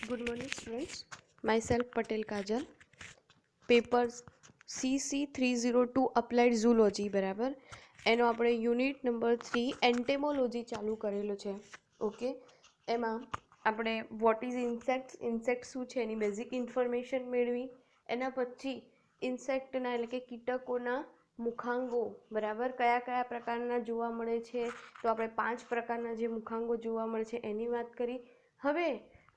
Good morning, students. Myself Patel Kajal. Paper CC 302 applied zoology બરાબર એનો આપણે unit number 3 એન્ટેમોલોજી ચાલુ કરેલો છે. ઓકે, એમાં આપણે વોટ ઇઝ ઇન્સેક્ટ શું છે એની બેઝિક ઇન્ફોર્મેશન મેળવી. એના પછી ઇન્સેક્ટના એટલે કે કીટકોના મુખાંગો બરાબર કયા કયા પ્રકારના જોવા મળે છે, તો આપણે 5 પ્રકારના જે મુખાંગો જોવા મળે છે એની વાત કરી. હવે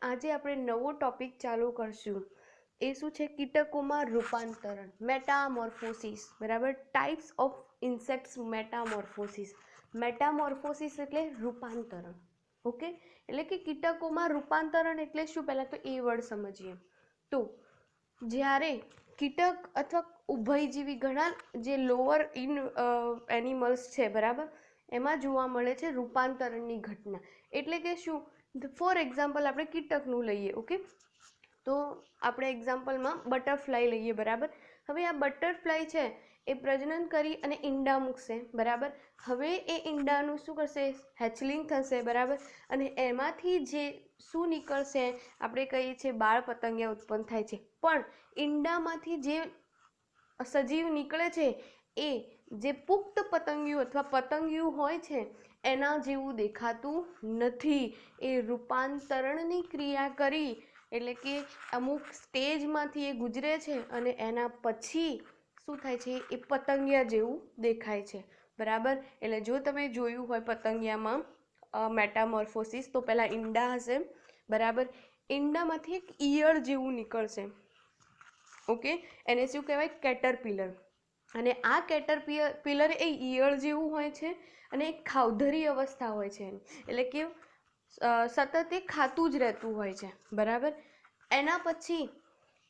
આજે આપણે નવો ટોપિક ચાલુ કરશું. એ શું છે? કીટકોમાં રૂપાંતરણ, મેટામોર્ફોસિસ બરાબર. Types of insects metamorphosis. Metamorphosis એટલે રૂપાંતરણ. ઓકે, એટલે કે કીટકોમાં રૂપાંતરણ એટલે શું? પહેલાં તો એ વર્ડ સમજીએ. તો જ્યારે કીટક અથવા ઉભયજીવી ઘણા જે લોઅર એનિમલ્સ છે બરાબર, એમાં જોવા મળે છે રૂપાંતરણની ઘટના. એટલે કે શું? ફોર એક્ઝામ્પલ આપણે કીટકનું લઈએ. ઓકે, તો આપણે એક્ઝામ્પલમાં બટરફ્લાય લઈએ બરાબર. હવે આ બટરફ્લાય છે એ પ્રજનન કરી અને ઈંડા મૂકશે બરાબર. હવે એ ઈંડાનું શું કરશે? હેચલિંગ થશે બરાબર. અને એમાંથી જે શું નીકળશે? આપણે કહીએ છીએ બાળ પતંગિયા ઉત્પન્ન થાય છે. પણ ઈંડામાંથી જે સજીવ નીકળે છે એ જે પુખ્ત પતંગિયું અથવા પતંગિયું હોય છે એના જેવું દેખાતું નથી. એ રૂપાંતરણની ક્રિયા કરી એટલે કે અમુક સ્ટેજમાંથી એ ગુજરે છે અને એના પછી શું થાય છે? એ પતંગિયા જેવું દેખાય છે બરાબર. એટલે જો તમે જોયું હોય પતંગિયામાં મેટામોર્ફોસિસ, તો પહેલાં ઈંડા હશે બરાબર. ઈંડામાંથી એક ઈયળ જેવું નીકળશે. ઓકે, એને શું કહેવાય? કેટરપિલર. અને આ કેટરપિલર એ ઈયળ જેવું હોય છે અને એક ખાવધરી અવસ્થા હોય છે. એટલે કે સતત એ ખાતું જ રહેતું હોય છે બરાબર. એના પછી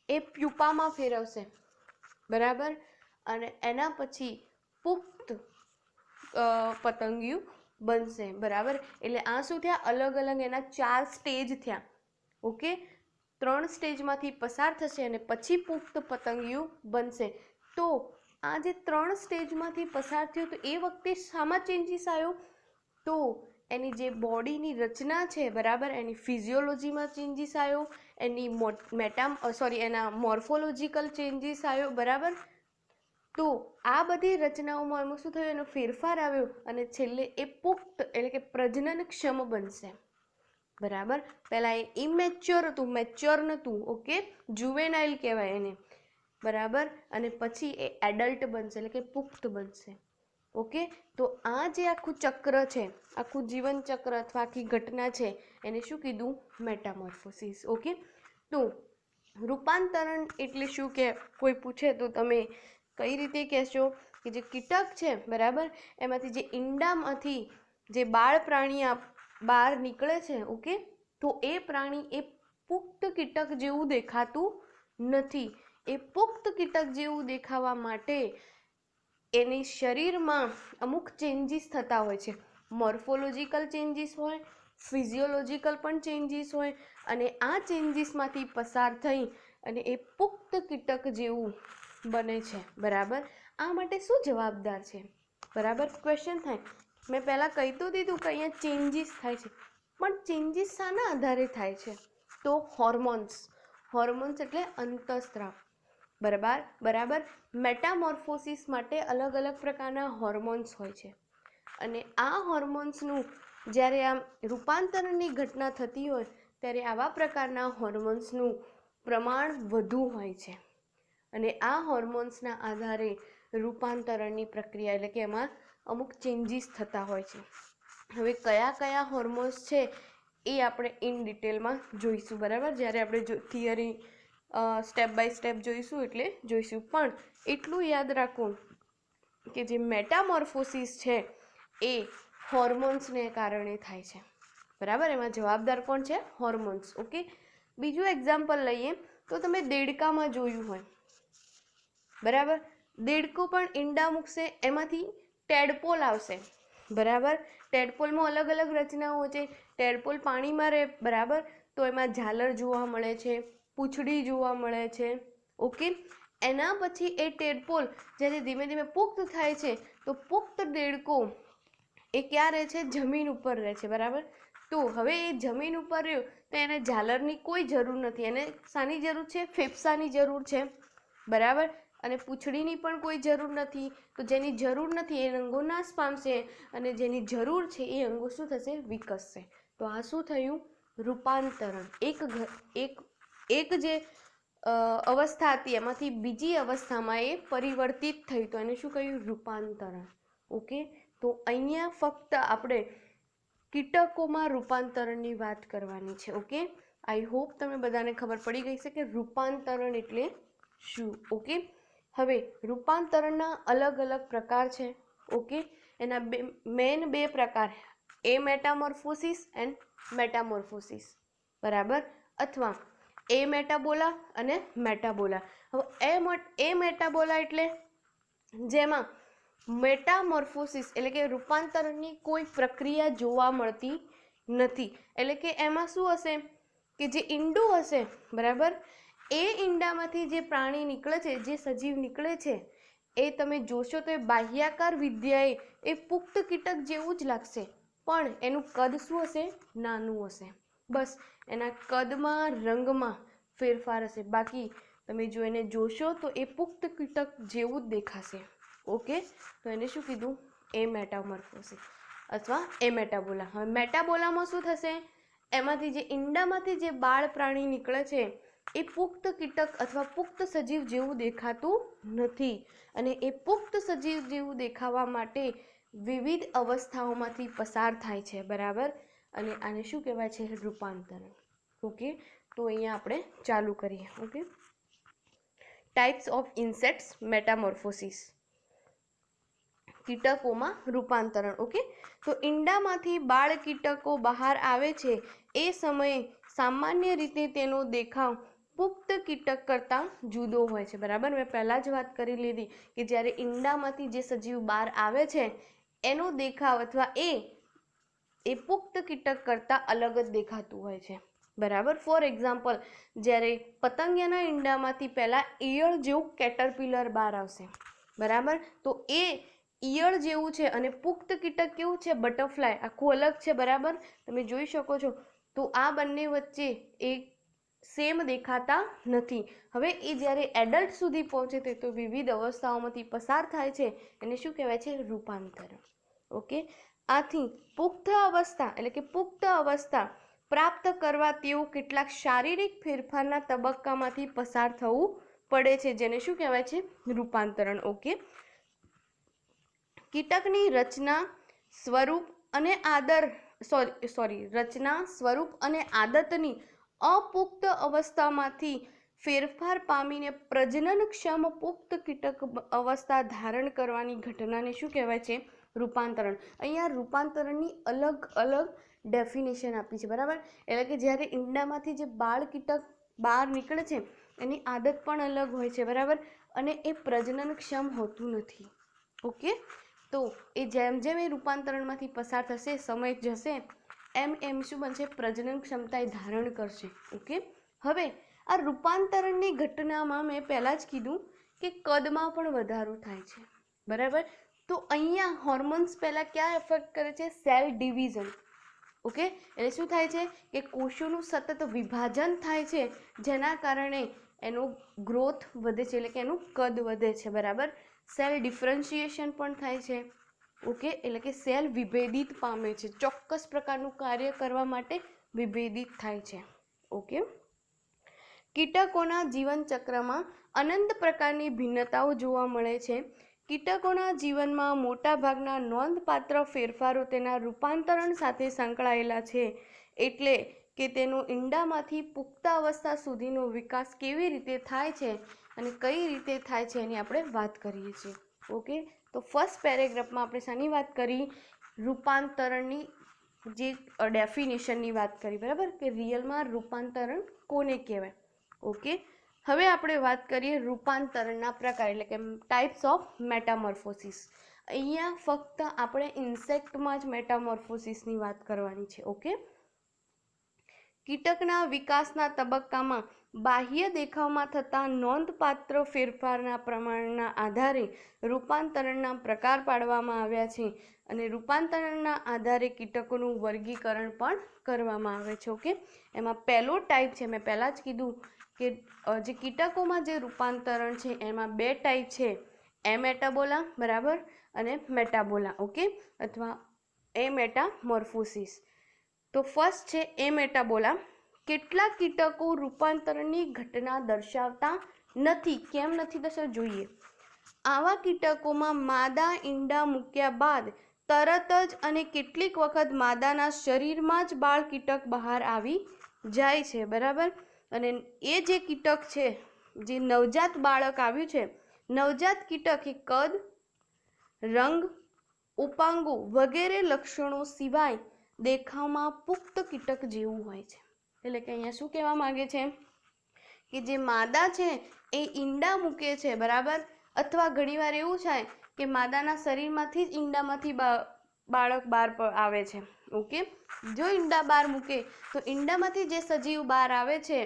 એ પ્યુપામાં ફેરવશે બરાબર. અને એના પછી પુખ્ત પતંગિયું બનશે બરાબર. એટલે આ શું થયા? અલગ અલગ એના 4 સ્ટેજ થયા. ઓકે, 3 સ્ટેજમાંથી પસાર થશે અને પછી પુખ્ત પતંગિયું બનશે. તો આ જે 3 સ્ટેજમાંથી પસાર થયું, તો એ વખતે શામાં ચેન્જીસ આવ્યો? તો એની જે બોડીની રચના છે બરાબર, એની ફિઝિયોલોજીમાં ચેન્જીસ આવ્યો, એની એના મોર્ફોલોજીકલ ચેન્જીસ આવ્યો બરાબર. તો આ બધી રચનાઓમાં એમાં શું થયું? એનો ફેરફાર આવ્યો અને છેલ્લે એ પુખ્ત એટલે કે પ્રજનનક્ષમ બનશે બરાબર. પહેલાં એ ઇમેચ્યોર હતું, મેચ્યોર નહોતું. ઓકે, જુવેનાઇલ કહેવાય એને બરાબર. અને પછી એ એડલ્ટ બનશે એટલે કે પુખ્ત બનશે. ઓકે, તો આ જે આખું ચક્ર છે, આખું જીવન ચક્ર અથવા આખી ઘટના છે, એને શું કીધું? મેટામોર્ફોસિસ. ઓકે, તો રૂપાંતરણ એટલે શું? કે કોઈ પૂછે તો તમે કઈ રીતે કહેશો? કે જે કીટક છે બરાબર, એમાંથી જે ઈંડામાંથી જે બાળ પ્રાણી બહાર નીકળે છે, ઓકે, તો એ પ્રાણી એ પુખ્ત કીટક જેવું દેખાતું નથી. એ પુખ્ત કીટક જેવું દેખાવા માટે એની શરીરમાં અમુક ચેન્જીસ થતા હોય છે. મોર્ફોલોજીકલ ચેન્જીસ હોય, ફિઝિયોલોજીકલ પણ ચેન્જીસ હોય. અને આ ચેન્જીસમાંથી પસાર થઈ અને એ પુખ્ત કીટક જેવું બને છે બરાબર. આ માટે શું જવાબદાર છે બરાબર? ક્વેશ્ચન થાય. મેં પહેલાં કહી તો દીધું કે અહીંયા ચેન્જીસ થાય છે, પણ ચેન્જીસ શાના આધારે થાય છે? તો હોર્મોન્સ એટલે અંતઃસ્ત્રાવ બરાબર. મેટામોર્ફોસિસ માટે અલગ અલગ પ્રકારના હોર્મોન્સ હોય છે. અને આ હોર્મોન્સનું જ્યારે આમ રૂપાંતરણની ઘટના થતી હોય ત્યારે આવા પ્રકારના હોર્મોન્સનું પ્રમાણ વધુ હોય છે. અને આ હોર્મોન્સના આધારે રૂપાંતરણની પ્રક્રિયા એટલે કે એમાં અમુક ચેન્જીસ થતા હોય છે. હવે કયા કયા હોર્મોન્સ છે એ આપણે ઇન ડિટેલમાં જોઈશું બરાબર. જ્યારે આપણે થિયરી સ્ટેપ બાય સ્ટેપ જોઈશું એટલે જોઈશું. પણ એટલું યાદ રાખો કે જે મેટામોર્ફોસિસ છે એ હોર્મોન્સને કારણે થાય છે બરાબર. એમાં જવાબદાર કોણ છે? હોર્મોન્સ. ઓકે, બીજું એક્ઝામ્પલ લઈએ તો તમે દેડકામાં જોયું હોય બરાબર. દેડકો પણ ઈંડા મૂકશે, એમાંથી ટેડપોલ આવશે બરાબર. ટેડપોલમાં અલગ અલગ રચનાઓ છે. ટેડપોલ પાણીમાં રહે બરાબર, તો એમાં ઝાલર જોવા મળે છે, પૂંછડી જોવા મળે છે. ઓકે, એના પછી એ ટેડપોલ જ્યારે ધીમે ધીમે પુખ્ત થાય છે, તો પુખ્ત દેડકો એ ક્યાં રહે છે? જમીન ઉપર રહે છે બરાબર. તો હવે એ જમીન ઉપર રહ્યો તો એને ઝાલરની કોઈ જરૂર નથી. એને શાની જરૂર છે? ફેફસાની જરૂર છે, બરાબર. અને પૂંછડીની પણ કોઈ જરૂર નથી. તો જેની જરૂર નથી એ અંગો નાશ પામશે, અને જેની જરૂર છે એ અંગો શું થશે? વિકસશે. તો આ શું થયું? રૂપાંતરણ. એક જે અવસ્થા હતી એમાંથી બીજી અવસ્થામાં એ પરિવર્તિત થઈ, તો એને શું કહ્યું? રૂપાંતરણ. ઓકે. તો અહીંયા ફક્ત આપણે કીટકોમાં રૂપાંતરણની વાત કરવાની છે. ઓકે. આઈ હોપ તમે બધાને ખબર પડી ગઈ છે કે રૂપાંતરણ એટલે શું. ઓકે. હવે રૂપાંતરણના અલગ અલગ પ્રકાર છે. ઓકે. એના મેન બે પ્રકાર, એ મેટામોર્ફોસિસ એન્ડ મેટામોર્ફોસિસ, બરાબર, અથવા એ મેટાબોલા અને મેટાબોલા. હવે એ મેટાબોલા એટલે જેમાં મેટામોર્ફોસિસ એટલે કે રૂપાંતરણની કોઈ પ્રક્રિયા જોવા મળતી નથી. એટલે કે એમાં શું હશે કે જે ઈંડું હશે, બરાબર, એ ઈંડામાંથી જે પ્રાણી નીકળે છે, જે સજીવ નીકળે છે, એ તમે જોશો તો એ બાહ્યાકાર વિદ્યાએ એ પુખ્ત કીટક જેવું જ લાગશે, પણ એનું કદ શું હશે? નાનું હશે. બસ એના કદમાં, રંગમાં ફેરફાર હશે. બાકી તમે જો એને જોશો તો એ પુખ્ત કીટક જેવું જ દેખાશે. ઓકે. તો એને શું કીધું? એ મેટામોર્ફોસિસ અથવા એ મેટાબોલા. હવે મેટાબોલામાં શું થશે? એમાંથી જે ઈંડામાંથી જે બાળ પ્રાણી નીકળે છે એ પુખ્ત કીટક અથવા પુખ્ત સજીવ જેવું દેખાતું નથી, અને એ પુખ્ત સજીવ જેવું દેખાવા માટે વિવિધ અવસ્થાઓમાંથી પસાર થાય છે, બરાબર. અને આને શું કહેવાય છે? રૂપાંતરણ. ઓકે. તો અહીંયા આપણે ચાલુ કરીએ. Okay. Types of insects metamorphosis. કીટકોમાં રૂપાંતરણ. ઓકે. તો ઈંડામાંથી બાળ કીટકો બહાર આવે છે એ સમયે સામાન્ય રીતે તેનો દેખાવ પુખ્ત કીટક કરતાં જુદો હોય છે, બરાબર. મેં પહેલાં જ વાત કરી લીધી કે જ્યારે ઈંડામાંથી જે સજીવ બહાર આવે છે એનો દેખાવ અથવા એ પુખ્ત કીટક કરતાં અલગ જ દેખાતું હોય છે, બરાબર. ફોર એક્ઝામ્પલ, જ્યારે પતંગિયાના ઈંડામાંથી પહેલાં ઈયળ જેવું કેટરપિલર બહાર આવશે, બરાબર. તો એ ઈયળ જેવું છે અને પુખ્ત કીટક કેવું છે? બટરફ્લાય. આખું અલગ છે, બરાબર. તમે જોઈ શકો છો. તો આ બંને વચ્ચે એ સેમ દેખાતા નથી. હવે એ જ્યારે એડલ્ટ સુધી પહોંચે તો વિવિધ અવસ્થાઓમાંથી પસાર થાય છે. એને શું કહેવાય છે? રૂપાંતરણ. ઓકે. આથી પુખ્ત અવસ્થા એટલે કે પુખ્ત અવસ્થા પ્રાપ્ત કરવા તેઓ કેટલાક શારીરિક ફેરફારના તબક્કામાંથી પસાર થવું પડે છે, જેને શું કહેવાય છે? રૂપાંતરણ. ઓકે. કીટકની રચના, સ્વરૂપ અને આદતની અપુખ્ત અવસ્થામાંથી ફેરફાર પામીને પ્રજનનક્ષમ પુખ્ત કીટક અવસ્થા ધારણ કરવાની ઘટનાને શું કહેવાય છે? રૂપાંતરણ. અહીંયા રૂપાંતરણની અલગ અલગ ડેફિનેશન આપી છે, બરાબર. એટલે કે જ્યારે ઈંડામાંથી જે બાળ કીટક બહાર નીકળે છે એની આદત પણ અલગ હોય છે, બરાબર, અને એ પ્રજનનક્ષમ હોતું નથી. ઓકે. તો એ જેમ જેમ એ રૂપાંતરણમાંથી પસાર થશે, સમય જશે, એમ શું બનશે? પ્રજનન ક્ષમતા એ ધારણ કરશે. ઓકે. હવે આ રૂપાંતરણની ઘટનામાં મેં પહેલાં જ કીધું કે કદમાં પણ વધારો થાય છે, બરાબર. તો અહીંયા હોર્મોન્સ પહેલાં ક્યાં એફેક્ટ કરે છે? Cell division. ઓકે. એટલે શું થાય છે કે કોષોનું સતત વિભાજન થાય છે, જેના કારણે એનો ગ્રોથ વધે છે, એટલે કે એનું કદ વધે છે, બરાબર. સેલ ડિફરન્શિએશન પણ થાય છે. ઓકે. એટલે કે સેલ વિભેદિત પામે છે, ચોક્કસ પ્રકારનું કાર્ય કરવા માટે વિભેદિત થાય છે. ઓકે. કીટકોના જીવનચક્રમાં અનંત પ્રકારની ભિન્નતાઓ જોવા મળે છે. કીટકોના જીવનમાં મોટાભાગના નોંધપાત્ર ફેરફારો તેના રૂપાંતરણ સાથે સંકળાયેલા છે. એટલે કે તેનો ઈંડામાંથી પુખ્તાવસ્થા સુધીનો વિકાસ કેવી રીતે થાય છે અને કઈ રીતે થાય છે એની આપણે વાત કરીએ છીએ. ઓકે. તો ફર્સ્ટ પેરેગ્રાફમાં આપણે શાની વાત કરી? રૂપાંતરણની જે ડેફિનેશનની વાત કરી, બરાબર, કે રિયલમાં રૂપાંતરણ કોને કહેવાય. ઓકે. હવે આપણે વાત કરીએ રૂપાંતરણના પ્રકાર એટલે કે ટાઈપ્સ ઓફ મેટામોર્ફોસિસ. અહીંયા ફક્ત આપણે ઇન્સેક્ટમાં જ મેટામોર્ફોસિસની વાત કરવાની છે. ઓકે. કીટકના વિકાસના તબક્કામાં બાહ્ય દેખાવમાં થતા નોંધપાત્ર ફેરફારના પ્રમાણના આધારે રૂપાંતરણના પ્રકાર પાડવામાં આવ્યા છે અને રૂપાંતરણના આધારે કીટકોનું વર્ગીકરણ પણ કરવામાં આવે છે. ઓકે, એમાં પહેલો ટાઈપ છે, મેં પહેલાં જ કીધું કે જે કીટકોમાં જે રૂપાંતરણ છે એમાં બે ટાઈપ છે, એમેટાબોલા બરાબર અને મેટાબોલા. ઓકે, અથવા એમેટામોર્ફોસિસ. તો ફર્સ્ટ છે એમેટાબોલા. કેટલાક કીટકો રૂપાંતરણની ઘટના દર્શાવતા નથી. કેમ નથી દર્શાવતા જોઈએ. આવા કીટકોમાં માદા ઈંડા મૂક્યા બાદ તરત જ અને કેટલીક વખત માદાના શરીરમાં જ બાળ કીટક બહાર આવી જાય છે બરાબર. અને એ જે કીટક છે, જે નવજાત બાળક આવ્યું છે, નવજાત કીટક એ કદ, રંગ, ઉપાંગો વગેરે લક્ષણો સિવાય દેખાવમાં પુખ્ત કીટક જેવું હોય છે. એટલે કે અહીંયા શું કહેવા માંગે છે કે જે માદા છે એ ઈંડા મૂકે છે બરાબર, અથવા ઘણીવાર એવું થાય કે માદાના શરીરમાંથી જ ઈંડામાંથી બાળક બહાર આવે છે. ઓકે, જો ઈંડા બહાર મૂકે તો ઈંડામાંથી જે સજીવ બહાર આવે છે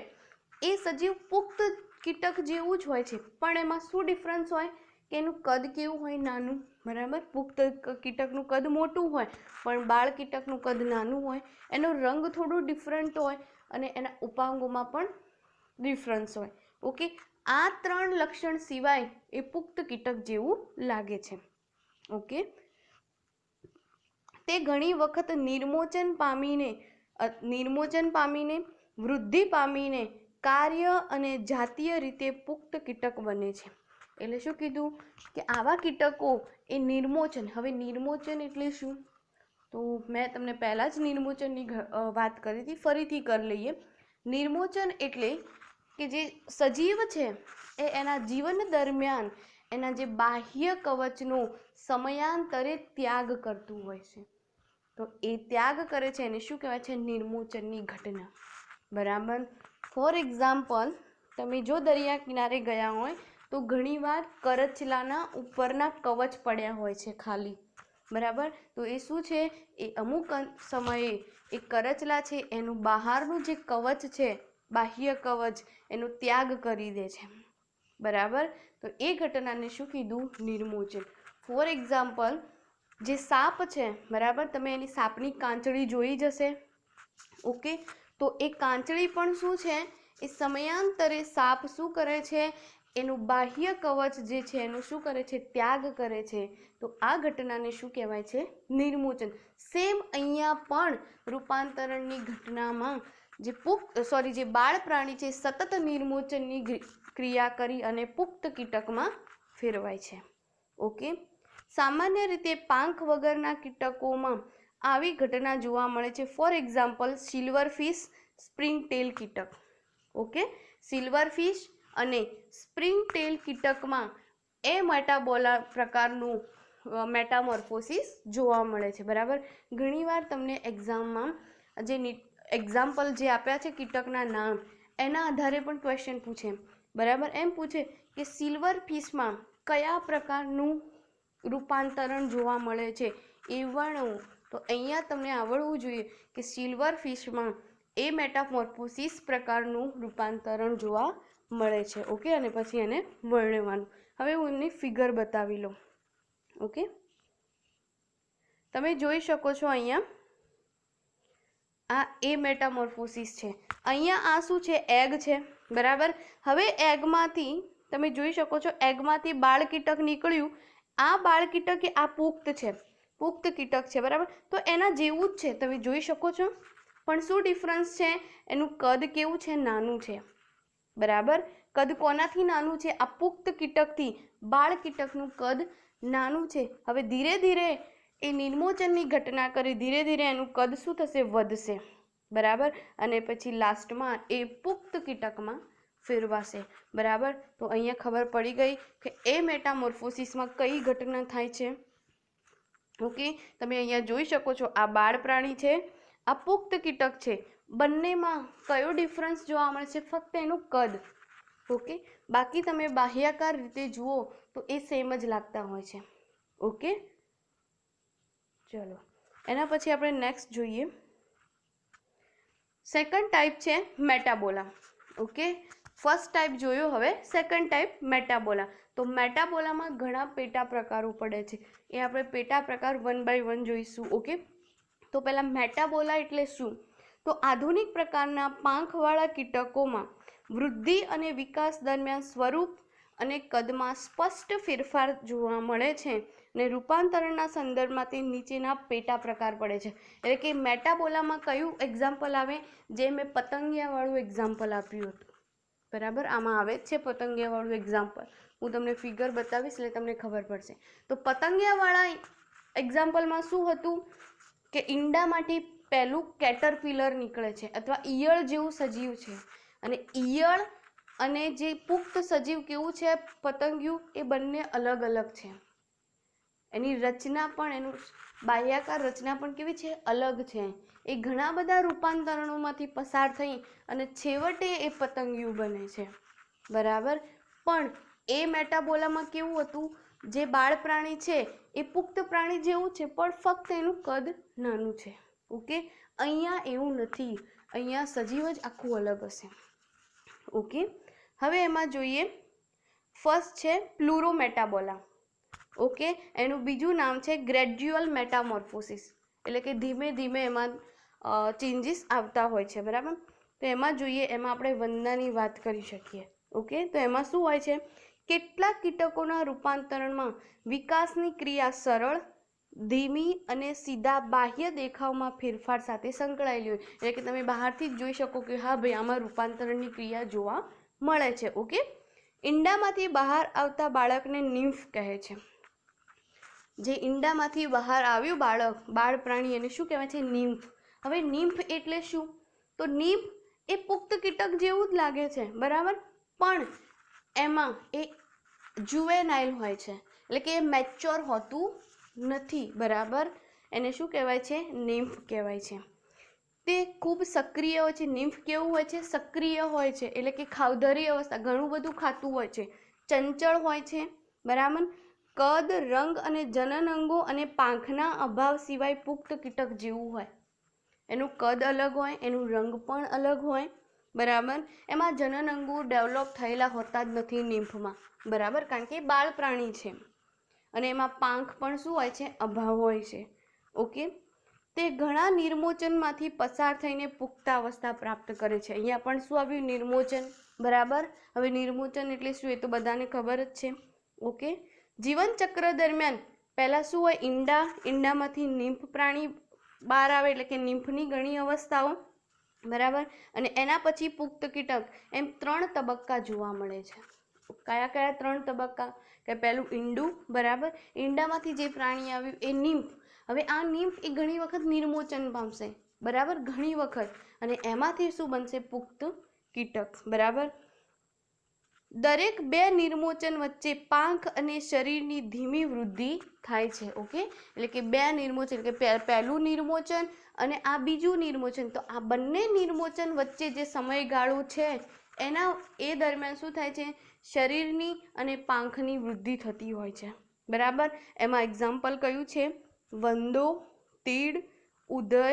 એ સજીવ પુખ્ત કીટક જેવું જ હોય છે, પણ એમાં શું ડિફરન્સ હોય કે એનું કદ કેવું હોય, નાનું બરાબર. પુખ્ત કીટકનું કદ મોટું હોય પણ બાળ કીટકનું કદ નાનું હોય. એનો રંગ થોડો ડિફરન્ટ હોય અને એના ઉપાંગોમાં પણ ડિફરન્સ હોય. ઓકે, આ ત્રણ લક્ષણ સિવાય એ પુખ્ત કીટક જેવું લાગે છે. ઓકે, તે ઘણી વખત નિર્મોચન પામીને વૃદ્ધિ પામીને કાર્ય અને જાતીય રીતે પુખ્ત કીટક બને છે. એટલે શું કીધું કે આવા કીટકો એ નિર્મોચન. હવે નિર્મોચન એટલે શું, તો મેં તમને પહેલાં જ નિર્મોચનની વાત કરી હતી, ફરીથી કરી લઈએ. નિર્મોચન એટલે કે જે સજીવ છે એ એના જીવન દરમિયાન એના જે બાહ્ય કવચનો સમયાંતરે ત્યાગ કરતું હોય છે. તો એ ત્યાગ કરે છે એને શું કહેવાય છે, નિર્મોચનની ઘટના બરાબર. ફોર એક્ઝામ્પલ, તમે જો દરિયા કિનારે ગયા હોય તો ઘણીવાર કરચલાના ઉપરના કવચ પડ્યા હોય છે ખાલી બરાબર. તો એ શું છે, એ અમુક સમયે એ કરચલા છે એનું બહારનું જે કવચ છે, બાહ્ય કવચ, એનો ત્યાગ કરી દે છે બરાબર. તો એ ઘટનાને શું કીધું, નિર્મોચન. ફોર એક્ઝામ્પલ, જે સાપ છે બરાબર, તમે એની સાપની કાંચળી જોઈ જશે. ઓકે, તો એ કાંચળી પણ શું છે, એ સમયાંતરે સાપ શું કરે છે, એનું બાહ્ય કવચ જે છે એનું શું કરે છે, ત્યાગ કરે છે. તો આ ઘટનાને શું કહેવાય છે, નિર્મોચન. સેમ અહીંયા પણ રૂપાંતરણની ઘટનામાં જે બાળ પ્રાણી છે સતત નિર્મોચનની ક્રિયા કરી અને પુખ્ત કીટકમાં ફેરવાય છે. ઓકે, સામાન્ય રીતે પાંખ વગરના કીટકોમાં આવી ઘટના જોવા મળે છે. For example, silverfish, spring tail કીટક. ઓકે, સિલ્વરફિશ અને સ્પ્રિંગ ટેલ કીટકમાં એ મેટાબોલા પ્રકારનું મેટામોર્ફોસિસ જોવા મળે છે બરાબર. ઘણીવાર તમને એક્ઝામમાં જે એક્ઝામ્પલ જે આપ્યા છે કીટકના નામ, એના આધારે પણ ક્વેશ્ચન પૂછે બરાબર. એમ પૂછે કે સિલ્વરફિશમાં કયા પ્રકારનું રૂપાંતરણ જોવા મળે છે એ વર્ણવો. તો અહીંયા તમને આવડવું જોઈએ કે સિલ્વરફિશમાં એ મેટામોર્ફોસિસ પ્રકારનું રૂપાંતરણ જોવા મળે છે. ઓકે, અને પછી એને વર્ણવવાનું. હવે હું એમની ફિગર બતાવી લઉં. ઓકે, તમે જોઈ શકો છો અહીંયા આ એ મેટામોર્ફોસિસ છે. અહીંયા આ શું છે, એગ છે બરાબર. હવે એગમાંથી તમે જોઈ શકો છો, એગમાંથી બાળ કીટક નીકળ્યું. આ બાળ કીટક એ આ પુખ્ત છે, પુખ્ત કીટક છે બરાબર. તો એના જેવું જ છે, તમે જોઈ શકો છો. પણ શું ડિફરન્સ છે, એનું કદ કેવું છે, નાનું છે બરાબર. કદ કોનાથી નાનું છે, આ પુખ્ત કીટકથી. બાળ કીટકનું કદ નાનું છે. હવે ધીરે ધીરે એ નિર્મોચનની ઘટના કરી, ધીરે ધીરે એનું કદ શું થશે, વધશે બરાબર. અને પછી લાસ્ટમાં એ પુખ્ત કીટકમાં ફેરવાશે બરાબર. તો અહીંયા ખબર પડી ગઈ કે એ મેટામોર્ફોસિસમાં કઈ ઘટના થાય છે. ઓકે, તમે અહીંયા જોઈ શકો છો, આ બાળ પ્રાણી છે, આ પુખ્ત કીટક છે. બંનેમાં કયો ડિફરન્સ જોવા મળે છે, ફક્ત એનું કદ. ઓકે, બાકી તમે બાહ્યાકાર રીતે જુઓ તો એ સેમ જ લાગતા હોય છે. ઓકે, ચલો એના પછી આપણે નેક્સ્ટ જોઈએ. સેકન્ડ ટાઈપ છે મેટાબોલા. ઓકે, ફર્સ્ટ ટાઈપ જોયો. હવે સેકન્ડ ટાઈપ મેટાબોલા. તો મેટાબોલામાં ઘણા પેટા પ્રકારો પડે છે, એ આપણે પેટા પ્રકાર 1 by 1 જોઈશું. ઓકે, તો પહેલાં મેટાબોલા એટલે શું? તો આધુનિક પ્રકારના પાંખવાળા કીટકોમાં વૃદ્ધિ અને વિકાસ દરમિયાન સ્વરૂપ અને કદમાં સ્પષ્ટ ફેરફાર જોવા મળે છે ને રૂપાંતરણના સંદર્ભમાં તે નીચેના પેટા પ્રકાર પડે છે. એટલે કે મેટાબોલામાં કયું એક્ઝામ્પલ આવે? જે મેં પતંગિયાવાળું એક્ઝામ્પલ આપ્યું હતું, બરાબર. આમાં આવે જ છે પતંગિયાવાળું એક્ઝામ્પલ. હું તમને ફિગર બતાવીશ એટલે તમને ખબર પડશે. તો પતંગિયાવાળા એક્ઝામ્પલમાં શું હતું કે ઈંડામાંથી પહેલું કેટરપિલર નીકળે છે અથવા ઈયળ જેવું સજીવ છે, અને ઈયળ અને જે પુખ્ત સજીવ કેવું છે પતંગિયું, એ બંને અલગ અલગ છે. એની રચના પણ, એનું બાહ્યાકાર રચના પણ કેવી છે? અલગ છે. એ ઘણા બધા રૂપાંતરણોમાંથી પસાર થઈ અને છેવટે એ પતંગિયું બને છે, બરાબર. પણ એ મેટાબોલામાં કેવું હતું? જે બાળ પ્રાણી છે એ પુખ્ત પ્રાણી જેવું છે, પણ ફક્ત એનું કદ નાનું છે. ઓકે, અહીંયા એવું નથી, અહીંયા સજીવ જ આખું અલગ હશે. ઓકે, હવે એમાં જોઈએ. ફર્સ્ટ છે પ્લુરોમેટાબોલા. ઓકે, એનું બીજું નામ છે ગ્રેડ્યુઅલ મેટામોર્ફોસિસ, એટલે કે ધીમે ધીમે એમાં ચેન્જીસ આવતા હોય છે, બરાબર. તો એમાં જોઈએ, એમાં આપણે વંદાની વાત કરી શકીએ. ઓકે, તો એમાં શું હોય છે? કેટલાક કીટકોના રૂપાંતરણમાં વિકાસની ક્રિયા સરળ, ધીમી અને સીધા બાહ્ય દેખાવમાં ફેરફાર સાથે સંકળાયેલી હોય. એટલે કે તમે બહારથી જ જોઈ શકો કે હા ભાઈ, આમાં રૂપાંતરણની ક્રિયા જોવા મળે છે. ઓકે, ઈંડામાંથી બહાર આવતા બાળકને નિમ્ફ કહે છે. જે ઈંડામાંથી બહાર આવ્યું બાળ પ્રાણી, એને શું કહેવાય છે? નિમ્ફ. હવે નિમ્ફ એટલે શું? તો નિમ્ફ એ પુખ્ત કીટક જેવું જ લાગે છે, બરાબર, પણ એમાં એ જુવેનાઇલ હોય છે, એટલે કે એ મેચ્યોર હોતું નથી, બરાબર. એને શું કહેવાય છે? નિમ્ફ કહેવાય છે. તે ખૂબ સક્રિય હોય છે. નિમ્ફ કેવું હોય છે? સક્રિય હોય છે, એટલે કે ખાવધરી અવસ્થા, ઘણું બધું ખાતું હોય છે, ચંચળ હોય છે, બરાબર. કદ, રંગ અને જનન અંગો અને પાંખના અભાવ સિવાય પુખ્ત કીટક જેવું હોય. એનું કદ અલગ હોય, એનું રંગ પણ અલગ હોય, બરાબર. એમાં જનન અંગો ડેવલપ થયેલા હોતા જ નથી નિમ્ફમાં, બરાબર, કારણ કે બાળ પ્રાણી છે. અને એમાં પાંખ પણ શું હોય છે? અભાવ હોય છે. ઓકે, તે ઘણા નિર્મોચનમાંથી પસાર થઈને પુખ્તાવસ્થા પ્રાપ્ત કરે છે. અહીંયા પણ શું આવ્યું? નિર્મોચન, બરાબર. હવે નિર્મોચન એટલે શું? એ તો બધાને ખબર જ છે. ઓકે, જીવન ચક્ર દરમિયાન પહેલાં શું હોય? ઈંડામાંથી નિમ્ફ પ્રાણી બહાર આવે, એટલે કે નિમ્ફની ઘણી અવસ્થાઓ, બરાબર. અને એના પછી પુખ્ત કીટક, એમ 3 તબક્કા જોવા મળે છે. કયા કયા 3 તબક્કા? કે પહેલું ઈંડું, બરાબર. ઈંડામાંથી જે પ્રાણી આવ્યું એ નિમ્ફ. હવે આ નિમ્ફ એ ઘણી વખત નિર્મોચન પામશે, બરાબર, ઘણી વખત. અને એમાંથી શું બનશે? પુખ્ત કીટક, બરાબર. દરેક 2 નિર્મોચન વચ્ચે પાંખ અને શરીરની ધીમી વૃદ્ધિ થાય છે. ઓકે, એટલે કે 2 નિર્મોચન, કે પહેલું નિર્મોચન અને આ બીજું નિર્મોચન. તો આ બંને નિર્મોચન વચ્ચે જે સમયગાળો છે એના એ દરમિયાન શું થાય છે? શરીરની અને પાંખની વૃદ્ધિ થતી હોય છે, બરાબર. એમાં એક્ઝામ્પલ કયું છે? વંદો, તીડ, ઉદય,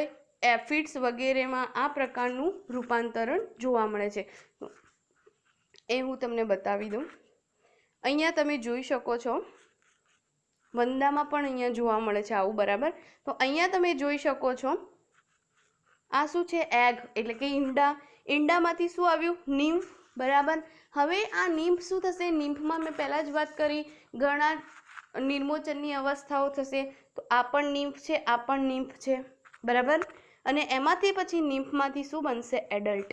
એફિડ્સ વગેરેમાં આ પ્રકારનું રૂપાંતરણ જોવા મળે છે. એ હું તમને બતાવી દઉં. અહીંયા તમે જોઈ શકો છો, વંદામાં પણ અહીંયા જોવા મળે છે આવું, બરાબર. તો અહીંયા તમે જોઈ શકો છો, આ શું છે? એગ, એટલે કે ઈંડા. ઈંડામાંથી શું આવ્યું? નિમ્ફ, બરાબર. હવે આ નિમ્ફ શું થશે? નિમ્ફમાં મેં પહેલાં જ વાત કરી, ઘણા નિર્મોચનની અવસ્થાઓ થશે. તો આ પણ નિમ્ફ છે, આ પણ નિમ્ફ છે, બરાબર. અને એમાંથી પછી નિમ્ફમાંથી શું બનશે? એડલ્ટ,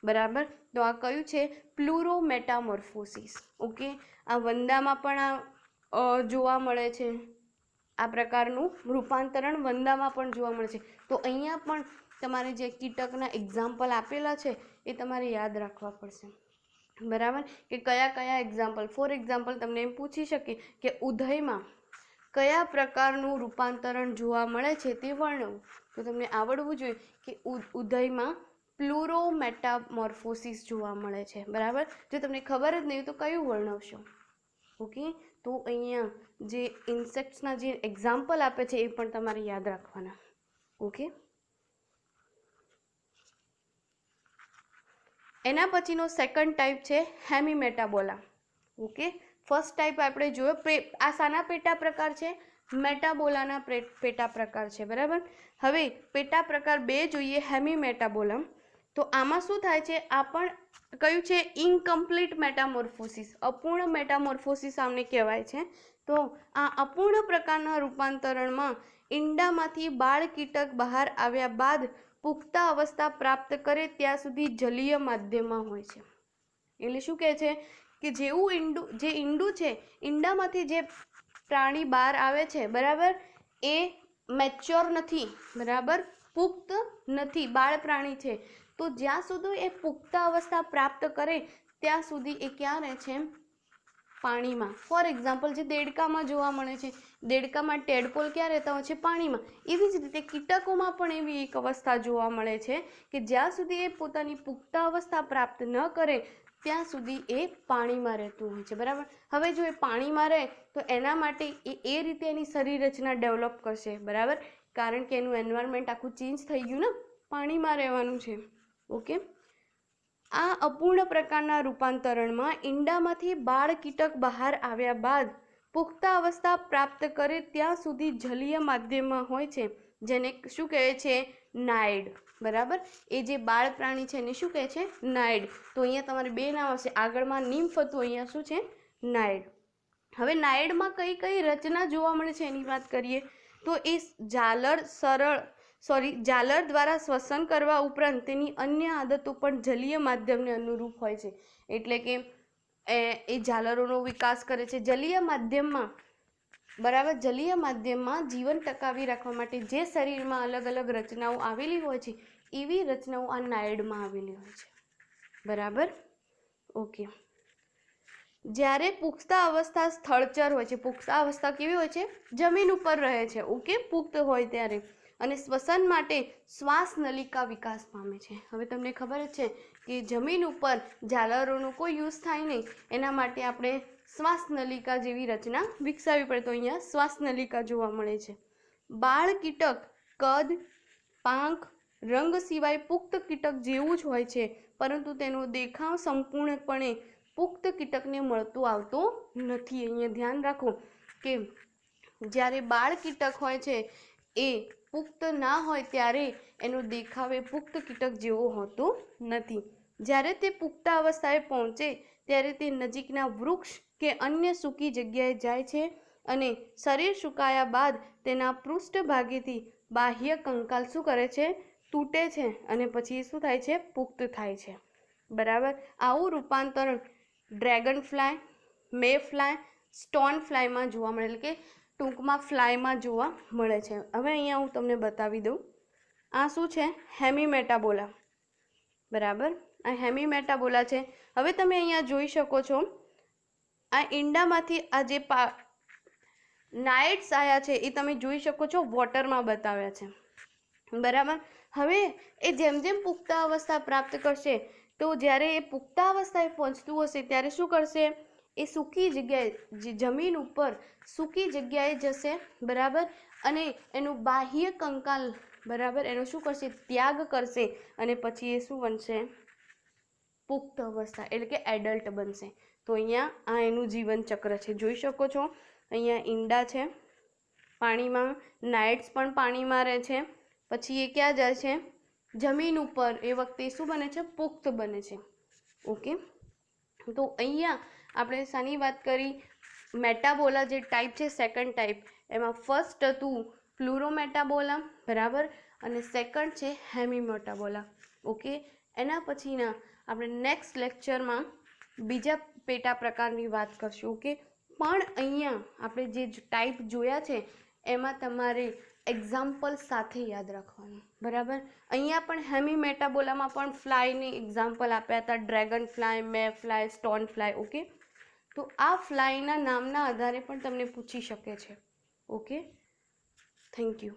બરાબર. તો આ કયું છે? પ્લુરોમેટામોર્ફોસિસ. ઓકે, આ વંદામાં પણ આ જોવા મળે છે. આ પ્રકારનું રૂપાંતરણ વંદામાં પણ જોવા મળે છે. તો અહીંયા પણ તમારે જે કીટકના એક્ઝામ્પલ આપેલા છે એ તમારે યાદ રાખવા પડશે, બરાબર. કે કયા કયા એક્ઝામ્પલ? ફોર એક્ઝામ્પલ તમને એમ પૂછી શકે કે ઉદયમાં કયા પ્રકારનું રૂપાંતરણ જોવા મળે છે તે વર્ણવો. તો તમને આવડવું જોઈએ કે ઉદયમાં પ્લુરોમેટામોર્ફોસિસ જોવા મળે છે, બરાબર. જો તમને ખબર જ નહીં તો કયું વર્ણવશો? ઓકે, તો અહીંયા જે ઇન્સેક્ટ્સના જે એક્ઝામ્પલ આપે છે એ પણ તમારે યાદ રાખવાના. ઓકે, એના પછીનો સેકન્ડ ટાઈપ છે હેમીમેટાબોલા. ઓકે, ફર્સ્ટ ટાઈપ આપણે જોયો, આ શાના પેટા પ્રકાર છે? મેટાબોલાના પેટા પ્રકાર છે, બરાબર. હવે પેટા પ્રકાર 2 જોઈએ, હેમીમેટાબોલમ. તો આમાં શું થાય છે? આ પણ કયું છે? ઇનકમ્પ્લીટ મેટામોર્ફોસિસ, અપૂર્ણ મેટામોર્ફોસિસ આમને કહેવાય છે. તો આ અપૂર્ણ પ્રકારના રૂપાંતરણમાં ઈંડામાંથી બાળ કીટક બહાર આવ્યા બાદ પુખ્તા અવસ્થા પ્રાપ્ત કરે ત્યાં સુધી જલીય માધ્યમમાં હોય છે. એટલે શું કહે છે કે જેવું ઈંડું છે, ઈંડામાંથી જે પ્રાણી બહાર આવે છે, બરાબર, એ મેચ્યોર નથી, બરાબર, પુખ્ત નથી, બાળ પ્રાણી છે. તો જ્યાં સુધી એ પુખ્તા અવસ્થા પ્રાપ્ત કરે ત્યાં સુધી એ ક્યાં રહે છે? પાણીમાં. ફોર એક્ઝામ્પલ, જે દેડકામાં જોવા મળે છે, દેડકામાં ટેડપોલ ક્યાં રહેતા હોય છે? પાણીમાં. એવી જ રીતે કીટકોમાં પણ એવી એક અવસ્થા જોવા મળે છે કે જ્યાં સુધી એ પોતાની પુખ્તા અવસ્થા પ્રાપ્ત ન કરે ત્યાં સુધી એ પાણીમાં રહેતું હોય છે, બરાબર. હવે જો એ પાણીમાં રહે તો એના માટે એ રીતે એની શરીર રચના ડેવલપ કરશે, બરાબર, કારણ કે એનું એન્વાયરમેન્ટ આખું ચેન્જ થઈ ગયું ને, પાણીમાં રહેવાનું છે. ઓકે, આ અપૂર્ણ પ્રકારના રૂપાંતરણમાં ઈંડામાંથી બાળ કીટક બહાર આવ્યા બાદ પુખ્તા અવસ્થા પ્રાપ્ત કરે ત્યાં સુધી જલીય માધ્યમમાં હોય છે, જેને શું કહે છે? નાઇડ, બરાબર. એ જે બાળ પ્રાણી છે એને શું કહે છે? નાઇડ. તો અહીંયા તમારે 2 નામ આવશે, આગળમાં નિમ્ફ હતું, અહીંયા શું છે? નાઇડ. હવે નાઇડમાં કઈ કઈ રચના જોવા મળે છે એની વાત કરીએ તો એ જાલર દ્વારા શ્વસન કરવા ઉપરાંત તેની અન્ય આદતો પણ જલીય માધ્યમને અનુરૂપ હોય છે. એટલે કે એ જાલરોનો વિકાસ કરે છે જલીય માધ્યમમાં, બરાબર. જલીય માધ્યમમાં જીવન ટકાવી રાખવા માટે જે શરીરમાં અલગ અલગ રચનાઓ આવેલી હોય છે એવી રચનાઓ આ નાઇડમાં આવેલી હોય છે, બરાબર. ઓકે, જ્યારે પુખ્તા અવસ્થા સ્થળચર હોય છે, પુખ્તા અવસ્થા કેવી હોય છે? જમીન ઉપર રહે છે, ઓકે, પુખ્ત હોય ત્યારે, અને શ્વસન માટે શ્વાસ નલિકા વિકાસ પામે છે. હવે તમને ખબર જ છે કે જમીન ઉપર ઝાલરોનો કોઈ યુઝ થાય નહીં, એના માટે આપણે શ્વાસ નલિકા જેવી રચના વિકસાવવી પડે. તો અહીંયા શ્વાસ નલિકા જોવા મળે છે. બાળ કીટક કદ, પાંખ, રંગ સિવાય પુખ્ત કીટક જેવું જ હોય છે, પરંતુ તેનો દેખાવ સંપૂર્ણપણે પુખ્ત કીટકને મળતો આવતો નથી. અહીંયા ધ્યાન રાખો કે જ્યારે બાળ કીટક હોય છે એ પુખ્ત ના હોય ત્યારે એનો દેખાવ એ પુખ્ત કીટક જેવો હોતો નથી. જ્યારે તે પુખ્તા અવસ્થાએ પહોંચે ત્યારે તે નજીકના વૃક્ષ કે અન્ય સૂકી જગ્યાએ જાય છે અને શરીર સુકાયા બાદ તેના પૃષ્ઠભાગેથી બાહ્ય કંકાલ શું કરે છે? તૂટે છે અને પછી શું થાય છે? પુખ્ત થાય છે, બરાબર. આવું રૂપાંતરણ ડ્રેગન ફ્લાય, મે ફ્લાય, સ્ટોન ફ્લાયમાં જોવા મળે, એટલે કે ટૂંકમાં ફ્લાયમાં જોવા મળે છે. હવે અહીંયા હું તમને બતાવી દઉં, આ શું છે? હેમીમેટાબોલા, બરાબર. આ હેમીમેટાબોલા છે. હવે તમે અહીંયા જોઈ શકો છો, આ ઈંડામાંથી આ જે નાઇટ્સ આવ્યા છે એ તમે જોઈ શકો છો, વોટરમાં બતાવ્યા છે, બરાબર. હવે એ જેમ જેમ પુખ્તા અવસ્થા પ્રાપ્ત કરશે તો જ્યારે એ પુખ્તા અવસ્થાએ પહોંચતું હશે ત્યારે શું કરશે? એ સૂકી જગ્યાએ, જે જમીન ઉપર સૂકી જગ્યાએ જશે, બરાબર, અને એનું બાહ્ય કંકાલ, બરાબર, એનો શું કરશે? ત્યાગ કરશે અને પછી એ શું બનશે? પુખ્ત અવસ્થા, એટલે કે એડલ્ટ બનશે. તો અહીંયા આ એનું જીવન ચક્ર છે, જોઈ શકો છો. અહીંયા ઈંડા છે પાણીમાં, નાઇટ્સ પણ પાણીમાં રહે છે, પછી એ ક્યાં જાય છે? જમીન ઉપર. એ વખતે શું બને છે? પુખ્ત બને છે. ઓકે, તો અહીંયા આપણે શાની વાત કરી? મેટાબોલા જે ટાઈપ છે, સેકન્ડ ટાઈપ, એમાં ફર્સ્ટ હતું પ્લુરોમેટાબોલા, બરાબર, અને સેકન્ડ છે હેમીમેટાબોલા. ઓકે, એના પછીના આપણે નેક્સ્ટ લેક્ચરમાં બીજા પેટા પ્રકારની વાત કરશું. ઓકે, પણ અહીંયા આપણે જે ટાઈપ જોયા છે એમાં તમારે એક્ઝામ્પલ સાથે યાદ રાખવાનું, બરાબર. અહીંયા પણ હેમીમેટાબોલામાં પણ ફ્લાયની એક્ઝામ્પલ આપ્યા હતા, ડ્રેગન ફ્લાય, મે ફ્લાય, સ્ટોન ફ્લાય. ઓકે, તો આ ફ્લાયના નામના આધારે પણ તમને પૂછી શકે છે. Okay, thank you.